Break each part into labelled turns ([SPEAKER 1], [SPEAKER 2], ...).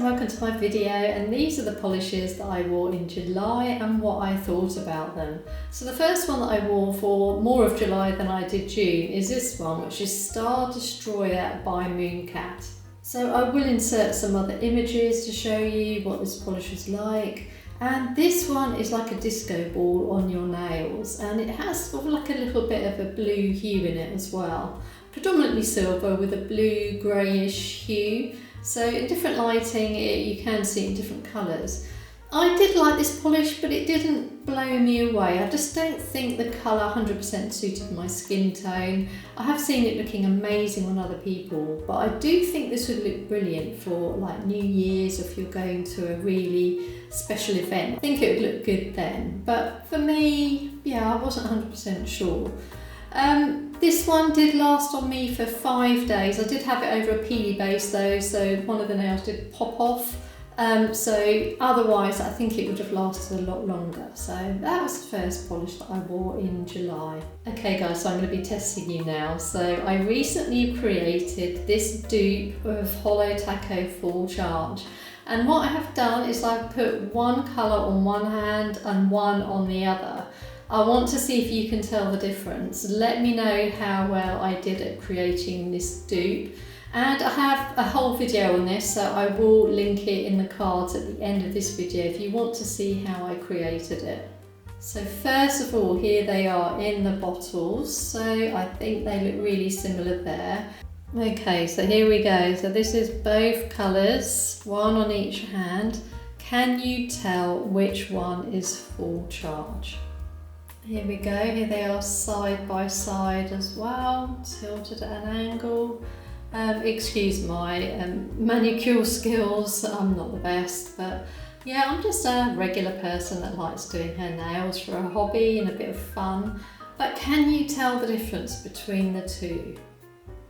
[SPEAKER 1] and welcome to my video, and these are the polishes that I wore in July and what I thought about them. So the first one that I wore for more of July than I did June is this one, which is Star Destroyer by Mooncat. So I will insert some other images to show you what this polish is like. And this one is like a disco ball on your nails, and it has sort of like a little bit of a blue hue in it as well. Predominantly silver with a blue greyish hue. So in different lighting you can see it in different colours. I did like this polish, but it didn't blow me away. I just don't think the colour 100% suited my skin tone. I have seen it looking amazing on other people, but I do think this would look brilliant for like New Year's, if you're going to a really special event. I think it would look good then, but for me, yeah, I wasn't 100% sure. This one did last on me for 5 days. I did have it over a peely base though, so one of the nails did pop off. So otherwise I think it would have lasted a lot longer. So that was the first polish that I wore in July. Okay guys, so I'm going to be testing you now. So I recently created this dupe of Holo Taco Full Charge. And what I have done is I've put one colour on one hand and one on the other. I want to see if you can tell the difference. Let me know how well I did at creating this dupe. And I have a whole video on this, so I will link it in the cards at the end of this video if you want to see how I created it. So first of all, here they are in the bottles. So I think they look really similar there. Okay, so here we go. So this is both colours, one on each hand. Can you tell which one is full charge? Here we go, here they are side by side as well, tilted at an angle. Excuse my manicure skills, I'm not the best, but yeah, I'm just a regular person that likes doing her nails for a hobby and a bit of fun. But can you tell the difference between the two?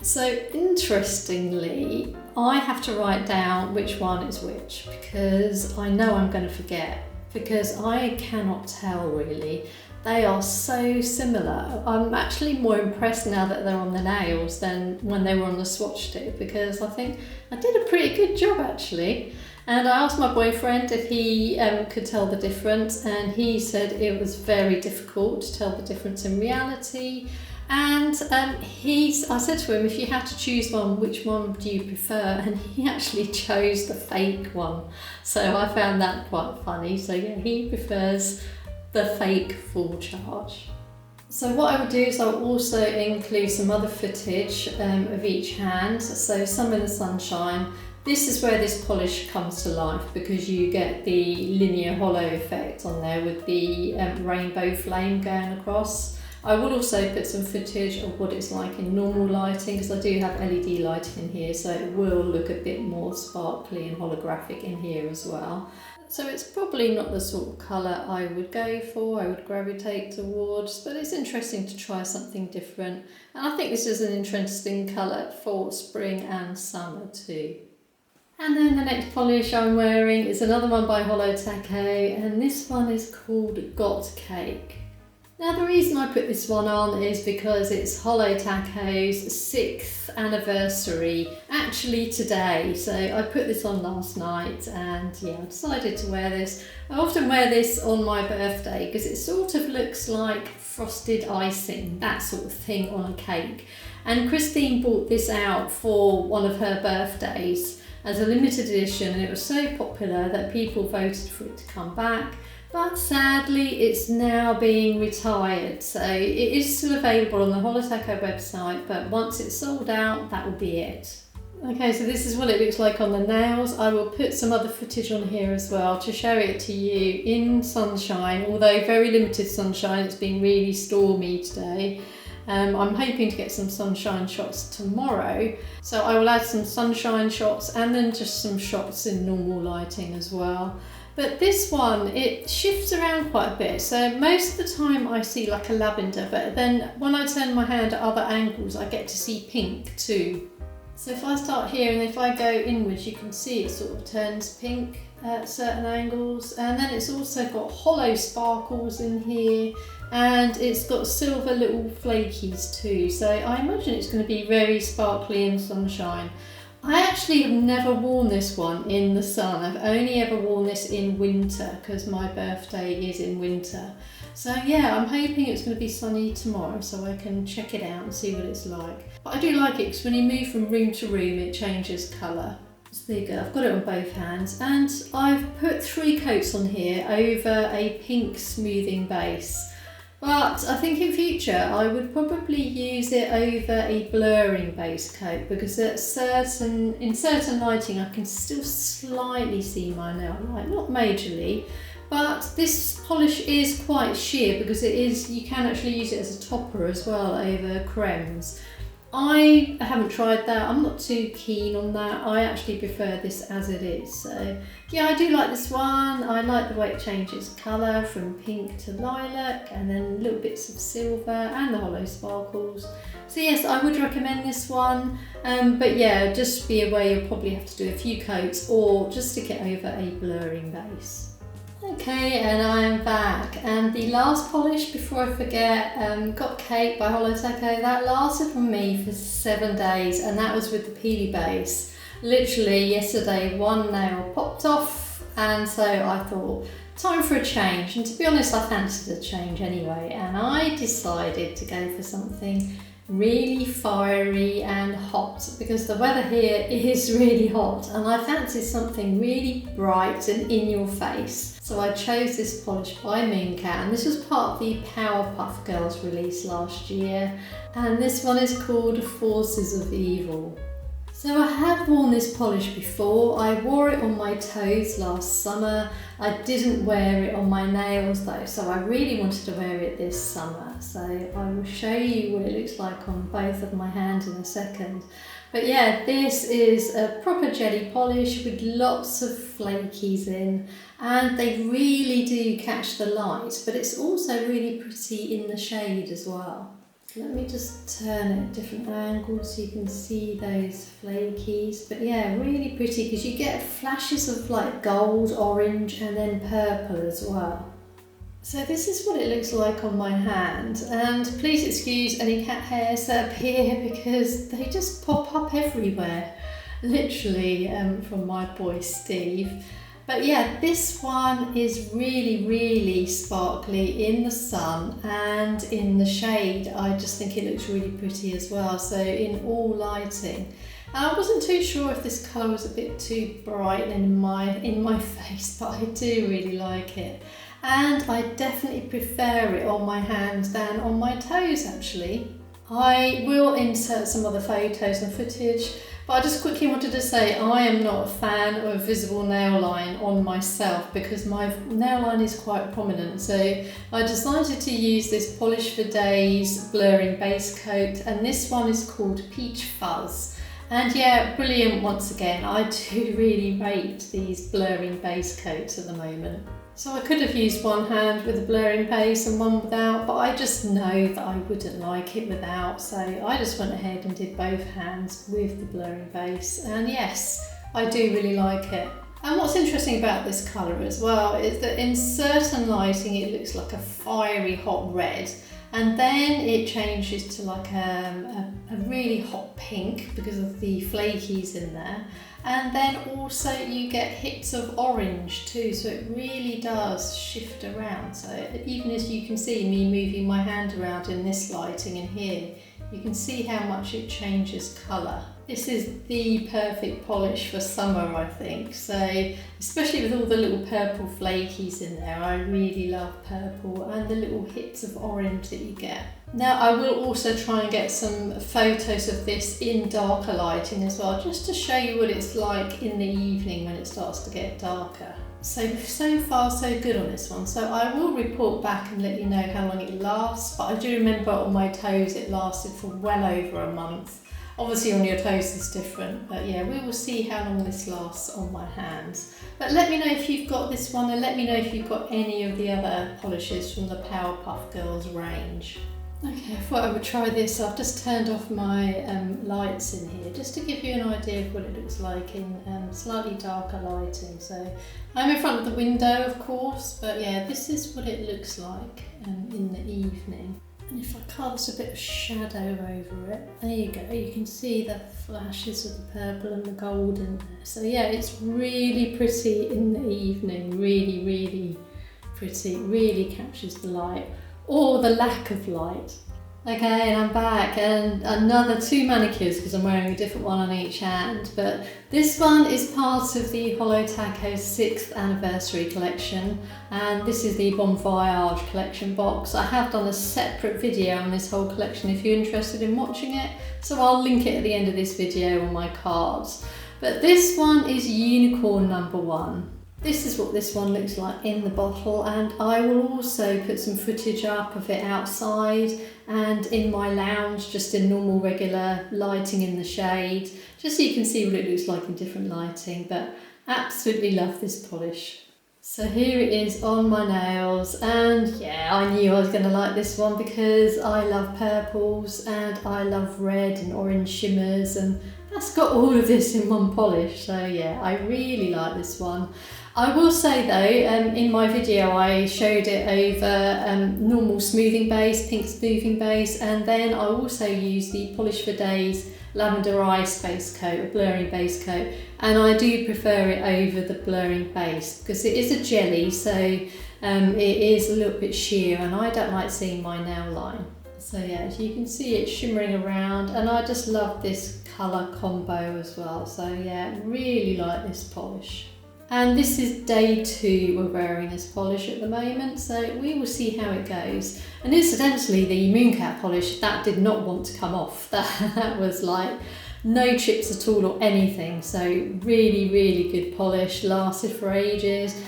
[SPEAKER 1] So interestingly, I have to write down which one is which, because I know I'm going to forget, because I cannot tell really. They are so similar. I'm actually more impressed now that they're on the nails than when they were on the swatch stick, because I think I did a pretty good job actually. And I asked my boyfriend if he could tell the difference, and he said it was very difficult to tell the difference in reality. And I said to him, if you had to choose one, which one do you prefer? And he actually chose the fake one. So I found that quite funny. So yeah, he prefers the fake full charge. So what I would do is I'll also include some other footage of each hand. So some in the sunshine. This is where this polish comes to life, because you get the linear hollow effect on there with the rainbow flame going across. I will also put some footage of what it's like in normal lighting, because I do have LED lighting in here, so it will look a bit more sparkly and holographic in here as well. So it's probably not the sort of colour I would go for, I would gravitate towards, but it's interesting to try something different. And I think this is an interesting colour for spring and summer too. And then the next polish I'm wearing is another one by Holo Taco, and this one is called Got Cake. Now the reason I put this one on is because it's Holo Taco's 6th anniversary, actually today. So I put this on last night, and yeah, I decided to wear this. I often wear this on my birthday because it sort of looks like frosted icing, that sort of thing on a cake. And Christine bought this out for one of her birthdays as a limited edition, and it was so popular that people voted for it to come back. But sadly it's now being retired, so it is still available on the Holo Taco website, but once it's sold out, that will be it. Okay, so this is what it looks like on the nails. I will put some other footage on here as well to show it to you in sunshine, although very limited sunshine. It's been really stormy today. I'm hoping to get some sunshine shots tomorrow, so I will add some sunshine shots and then just some shots in normal lighting as well. But this one, it shifts around quite a bit. So most of the time I see like a lavender, but then when I turn my hand at other angles, I get to see pink too. So if I start here and if I go inwards, you can see it sort of turns pink at certain angles. And then it's also got hollow sparkles in here, and it's got silver little flakies too. So I imagine it's going to be very sparkly in sunshine. I actually have never worn this one in the sun. I've only ever worn this in winter because my birthday is in winter. So yeah, I'm hoping it's going to be sunny tomorrow so I can check it out and see what it's like. But I do like it because when you move from room to room it changes colour. So there you go, I've got it on both hands and I've put 3 coats on here over a pink smoothing base. But I think in future I would probably use it over a blurring base coat because in certain lighting I can still slightly see my nail light, not majorly, but this polish is quite sheer because you can actually use it as a topper as well over cremes. I haven't tried that, I'm not too keen on that. I actually prefer this as it is. So yeah, I do like this one. I like the way it changes colour from pink to lilac and then little bits of silver and the hollow sparkles. So yes, I would recommend this one. But yeah, just be aware you'll probably have to do a few coats or just stick it over a blurring base. Okay, and I'm back, and the last polish before I forget, Got Cake by Holo Taco, that lasted for me for 7 days, and that was with the peely base. Literally yesterday one nail popped off, and so I thought time for a change, and to be honest I fancied a change anyway, and I decided to go for something really fiery and hot because the weather here is really hot and I fancied something really bright and in your face. So I chose this polish by Mooncat, and this was part of the Powerpuff Girls release last year, and this one is called Forces of Evil. So I have worn this polish before. I wore it on my toes last summer. I didn't wear it on my nails though, so I really wanted to wear it this summer. So I will show you what it looks like on both of my hands in a second. But yeah, this is a proper jelly polish with lots of flakies in, and they really do catch the light, but it's also really pretty in the shade as well. Let me just turn it at different angles so you can see those flakies. But yeah, really pretty because you get flashes of like gold, orange and then purple as well. So this is what it looks like on my hand, and please excuse any cat hairs that appear because they just pop up everywhere, literally from my boy Steve. But yeah, this one is really sparkly in the sun and in the shade. I just think it looks really pretty as well, so in all lighting. And I wasn't too sure if this colour was a bit too bright in my face, but I do really like it. And I definitely prefer it on my hands than on my toes actually. I will insert some other photos and footage, but I just quickly wanted to say I am not a fan of a visible nail line on myself because my nail line is quite prominent. So I decided to use this Polish for Days blurring base coat, and this one is called Peach Fuzz. And yeah, brilliant once again. I do really rate these blurring base coats at the moment. So I could have used one hand with a blurring base and one without, but I just know that I wouldn't like it without, so I just went ahead and did both hands with the blurring base, and yes, I do really like it. And what's interesting about this colour as well is that in certain lighting it looks like a fiery hot red, and then it changes to like a really hot pink because of the flakies in there. And then also you get hits of orange too, so it really does shift around. So even as you can see me moving my hand around in this lighting and here, you can see how much it changes colour. This is the perfect polish for summer, I think. So especially with all the little purple flakies in there, I really love purple and the little hits of orange that you get. Now I will also try and get some photos of this in darker lighting as well, just to show you what it's like in the evening when it starts to get darker. So far so good on this one. So I will report back and let you know how long it lasts, but I do remember on my toes it lasted for well over a month. Obviously on your toes is different, but yeah, we will see how long this lasts on my hands. But let me know if you've got this one, and let me know if you've got any of the other polishes from the Powerpuff Girls range. Okay, I thought I would try this. I've just turned off my lights in here just to give you an idea of what it looks like in slightly darker lighting. So I'm in front of the window, of course, but yeah, this is what it looks like in the evening. And if I cast a bit of shadow over it, there you go, you can see the flashes of the purple and the gold in there. So yeah, it's really pretty in the evening, really, really pretty, really captures the light, or the lack of light. Okay, and I'm back, and another 2 manicures because I'm wearing a different one on each hand, but this one is part of the Holo Taco 6th anniversary collection, and this is the Bon Voyage collection box. I have done a separate video on this whole collection if you're interested in watching it, so I'll link it at the end of this video on my cards. But this one is Unicorn number 1. This is what this one looks like in the bottle, and I will also put some footage up of it outside and in my lounge, just in normal regular lighting in the shade, just so you can see what it looks like in different lighting. But absolutely love this polish. So here it is on my nails, and yeah, I knew I was going to like this one because I love purples and I love red and orange shimmers, and that's got all of this in one polish. So yeah, I really like this one. I will say though, in my video I showed it over normal smoothing base, pink smoothing base, and then I also used the Polish for Days Lavender Ice base coat, a blurring base coat, and I do prefer it over the blurring base because it is a jelly, so it is a little bit sheer and I don't like seeing my nail line. So yeah, as you can see it shimmering around, and I just love this colour combo as well. So yeah, really like this polish. And this is day 2 we're wearing this polish at the moment, so we will see how it goes. And incidentally, the Mooncat polish, that did not want to come off. That was like no chips at all or anything. So really, really good polish, lasted for ages.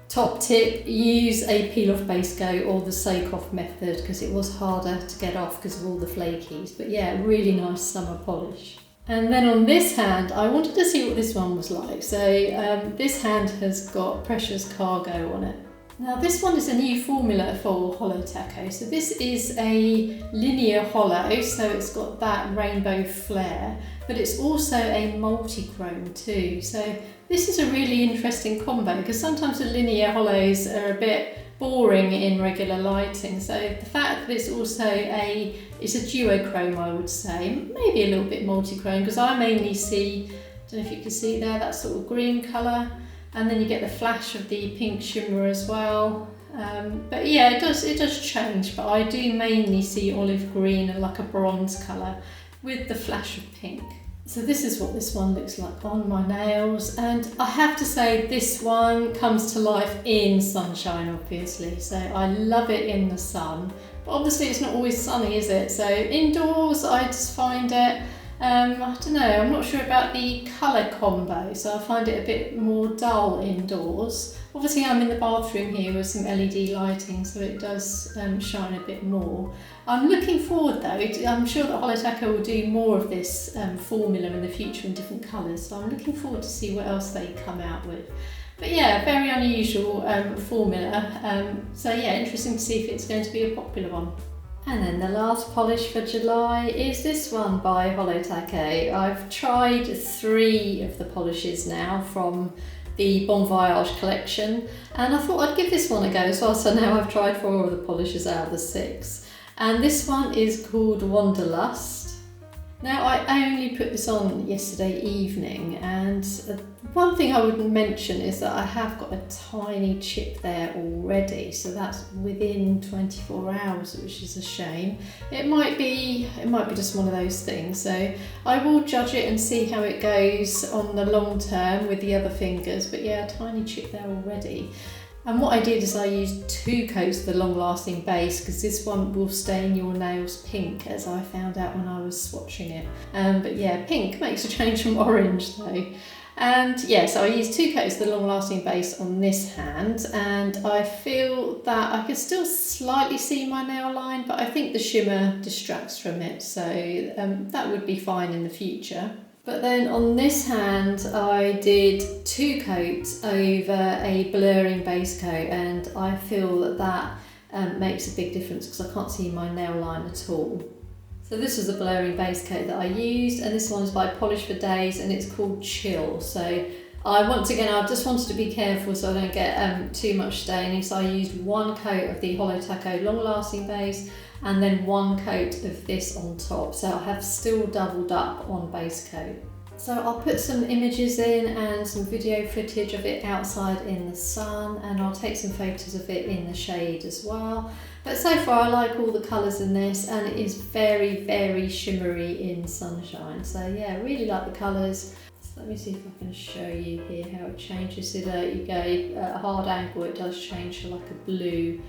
[SPEAKER 1] Top tip, use a peel off base coat or the soak off method because it was harder to get off because of all the flakies. But yeah, really nice summer polish. And then on this hand, I wanted to see what this one was like. So this hand has got Precious Cargo on it. Now this one is a new formula for Holo Taco. So this is a linear holo, so it's got that rainbow flare, but it's also a multi-chrome too. So this is a really interesting combo because sometimes the linear holos are a bit boring in regular lighting. So the fact that it's also it's a duochrome, I would say, maybe a little bit multi-chrome, because I mainly see, I don't know if you can see there, that sort of green colour, and then you get the flash of the pink shimmer as well. But yeah, it does change, but I do mainly see olive green and like a bronze colour with the flash of pink. So this is what this one looks like on my nails, and I have to say this one comes to life in sunshine, obviously, so I love it in the sun, but obviously it's not always sunny, is it? So indoors I just find it, I don't know, I'm not sure about the colour combo, so I find it a bit more dull indoors. Obviously I'm in the bathroom here with some LED lighting, so it does shine a bit more. I'm looking forward though, I'm sure that Holo Taco will do more of this formula in the future in different colours, so I'm looking forward to see what else they come out with. But yeah, very unusual formula, so yeah, interesting to see if it's going to be a popular one. And then the last polish for July is this one by Holo Taco. I've tried 3 of the polishes now from the Bon Voyage collection, and I thought I'd give this one a go as well, so now I've tried 4 of the polishes out of the 6. And this one is called Wanderlust. Now I only put this on yesterday evening, and one thing I would mention is that I have got a tiny chip there already, so that's within 24 hours, which is a shame. It might be just one of those things, so I will judge it and see how it goes on the long term with the other fingers, but yeah, a tiny chip there already. And what I did is I used 2 coats of the long-lasting base because this one will stain your nails pink, as I found out when I was swatching it. But yeah, pink makes a change from orange though. And yeah, so I used 2 coats of the long-lasting base on this hand, and I feel that I can still slightly see my nail line, but I think the shimmer distracts from it, so that would be fine in the future. But then on this hand, I did 2 coats over a blurring base coat, and I feel that makes a big difference because I can't see my nail line at all. So this was a blurring base coat that I used, and this one is by Polish for Days, and it's called Chill. So Once again, I just wanted to be careful so I don't get too much staining, so I used 1 coat of the Holo Taco long lasting base and then 1 coat of this on top, so I have still doubled up on base coat. So I'll put some images in and some video footage of it outside in the sun, and I'll take some photos of it in the shade as well. But so far I like all the colours in this, and it is very, very shimmery in sunshine. So yeah, really like the colours. So let me see if I can show you here how it changes. So there you go, at a hard angle it does change to like a blue.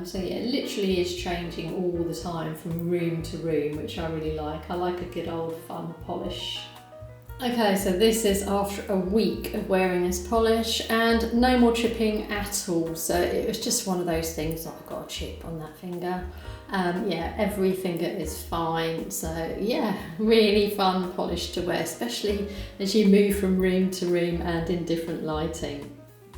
[SPEAKER 1] So yeah, it literally is changing all the time from room to room, which I really like. I like a good old fun polish. Okay, so this is after a week of wearing this polish and no more chipping at all. So it was just one of those things that I got a chip on that finger. Yeah, every finger is fine. So yeah, really fun polish to wear, especially as you move from room to room and in different lighting.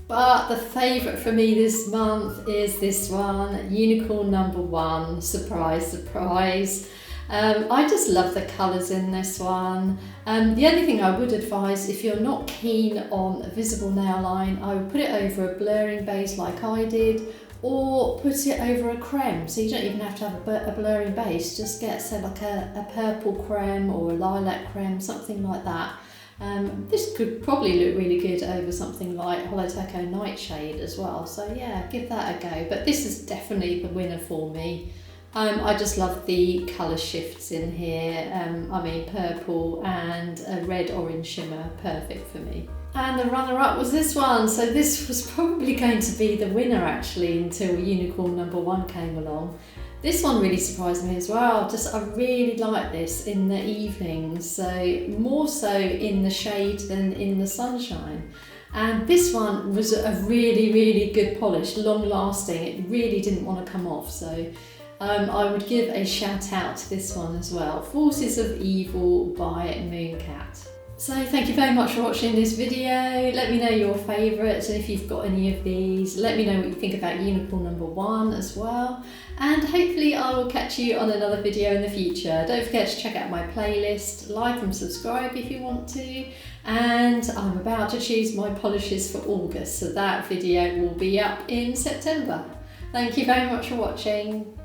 [SPEAKER 1] But the favourite for me this month is this one, Unicorn number 1, surprise, surprise. I just love the colours in this one. The only thing I would advise, if you're not keen on a visible nail line, I would put it over a blurring base like I did, or put it over a creme, so you don't even have to have a blurring base. Just get, say, like a purple creme or a lilac creme, something like that. This could probably look really good over something like Holo Taco Nightshade as well, so yeah, give that a go. But this is definitely the winner for me. I just love the colour shifts in here. I mean, purple and a red-orange shimmer, perfect for me. And the runner-up was this one. So this was probably going to be the winner actually until Unicorn number 1 came along. This one really surprised me as well. I really like this in the evenings, so more so in the shade than in the sunshine. And this one was a really, really good polish, long lasting. It really didn't want to come off, so I would give a shout out to this one as well. Forces of Evil by Mooncat. So thank you very much for watching this video. Let me know your favourites, and if you've got any of these, let me know what you think about Unicorn number 1 as well. And hopefully I will catch you on another video in the future. Don't forget to check out my playlist, like and subscribe if you want to. And I'm about to choose my polishes for August, so that video will be up in September. Thank you very much for watching.